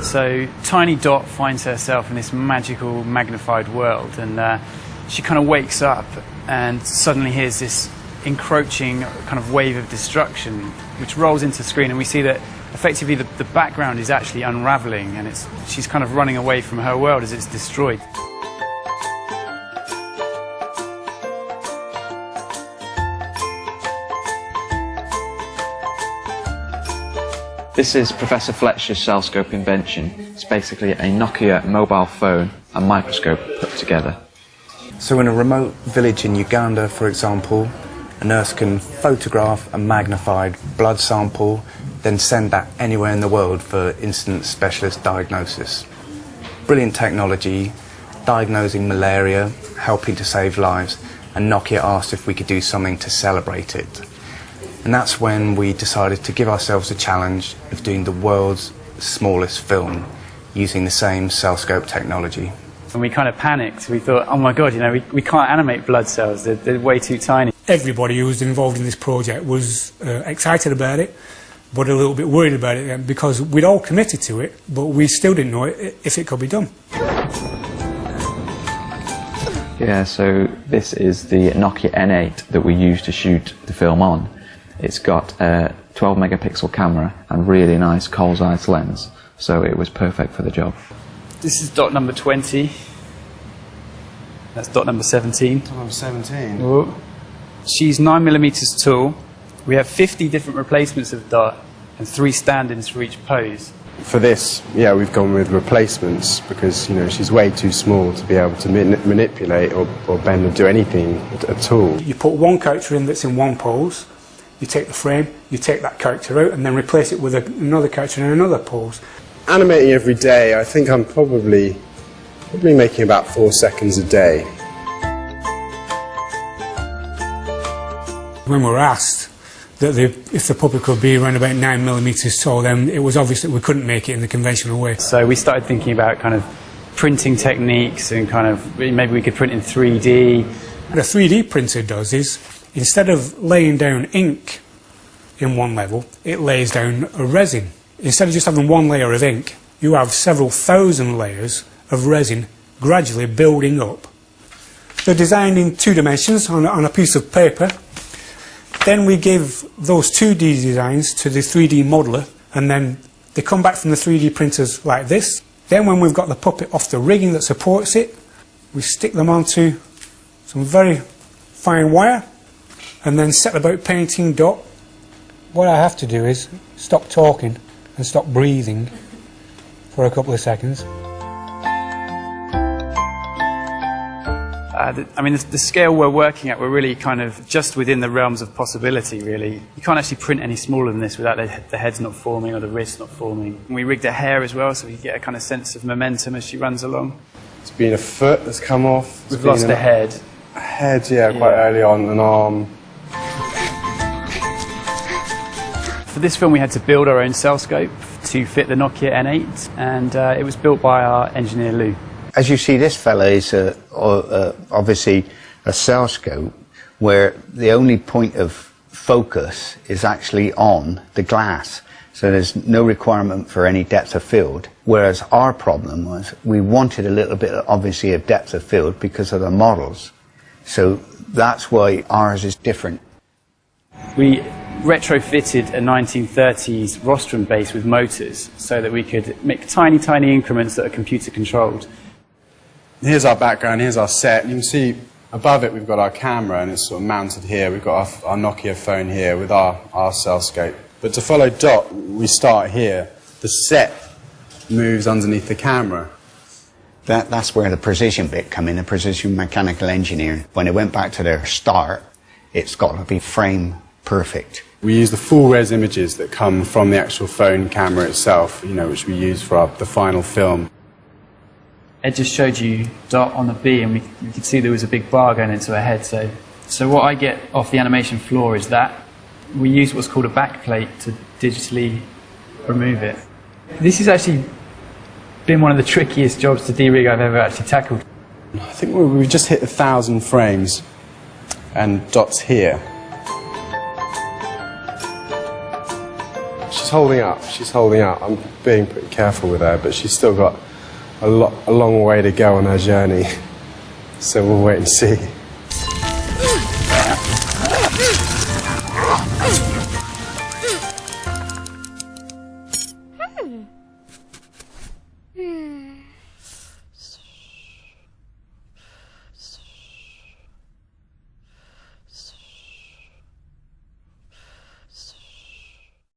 So tiny Dot finds herself in this magical magnified world, and she kind of wakes up and suddenly hears this encroaching kind of wave of destruction which rolls into the screen, and we see that effectively the background is actually unraveling, and she's kind of running away from her world as it's destroyed. This is Professor Fletcher's cellscope invention. It's basically a Nokia mobile phone and microscope put together. So in a remote village in Uganda, for example, a nurse can photograph a magnified blood sample, then send that anywhere in the world for instant specialist diagnosis. Brilliant technology, diagnosing malaria, helping to save lives, and Nokia asked if we could do something to celebrate it. And that's when we decided to give ourselves a challenge of doing the world's smallest film using the same cellscope technology. And we kind of panicked. We thought, oh my God, you know, we can't animate blood cells. They're way too tiny. Everybody who was involved in this project was excited about it, but a little bit worried about it because we'd all committed to it, but we still didn't know if it could be done. Yeah, so this is the Nokia N8 that we used to shoot the film on. It's got a 12 megapixel camera and really nice Coles-Zeiss lens, so it was perfect for the job. This is Dot number 20. That's Dot number 17. Dot number 17. Whoa. She's 9mm tall. We have 50 different replacements of Dot and 3 stand-ins for each pose. For this, yeah, we've gone with replacements because, you know, she's way too small to be able to manipulate or bend or do anything at all. You put one character in that's in one pose, you take the frame, you take that character out and then replace it with another character in another pose. Animating every day, I think I'm probably making about 4 seconds a day. When we were asked that if the public could be around about 9mm tall, then it was obvious that we couldn't make it in the conventional way. So we started thinking about kind of printing techniques and kind of maybe we could print in 3D. What a 3D printer does is, instead of laying down ink in one level, it lays down a resin. Instead of just having one layer of ink, you have several thousand layers of resin gradually building up. They're designed in 2 dimensions on a piece of paper. Then we give those 2D designs to the 3D modeler, and then they come back from the 3D printers like this. Then when we've got the puppet off the rigging that supports it, we stick them onto some very fine wire and then set about painting Dot. What I have to do is stop talking and stop breathing for a couple of seconds. I mean, the scale we're working at, we're really kind of just within the realms of possibility, really. You can't actually print any smaller than this without the head's not forming or the wrist's not forming. And we rigged her hair as well, so we get a kind of sense of momentum as she runs along. It's been a foot that's come off. We've lost a head. A head, yeah, quite early on, an arm. For this film, we had to build our own cellscope to fit the Nokia N8, and it was built by our engineer, Lou. As you see, this fella is obviously a cellscope where the only point of focus is actually on the glass. So there's no requirement for any depth of field. Whereas our problem was we wanted a little bit, obviously, of depth of field because of the models. So that's why ours is different. We retrofitted a 1930s rostrum base with motors so that we could make tiny, tiny increments that are computer controlled. Here's our background, here's our set. You can see above it we've got our camera and it's sort of mounted here. We've got our Nokia phone here with our cellscope. But to follow Dot, we start here. The set moves underneath the camera. That's where the precision bit come in, the precision mechanical engineering. When it went back to their start, it's got to be frame perfect. We use the full res images that come from the actual phone camera itself, you know, which we use for the final film. Ed just showed you Dot on the B, and we could see there was a big bar going into her head. So what I get off the animation floor is that we use what's called a backplate to digitally remove it. This has actually been one of the trickiest jobs to de-rig I've ever actually tackled. I think we've just hit 1,000 frames, and Dot's here. She's she's holding up. She's holding up. I'm being pretty careful with her, but she's still got a long way to go on her journey. So we'll wait and see.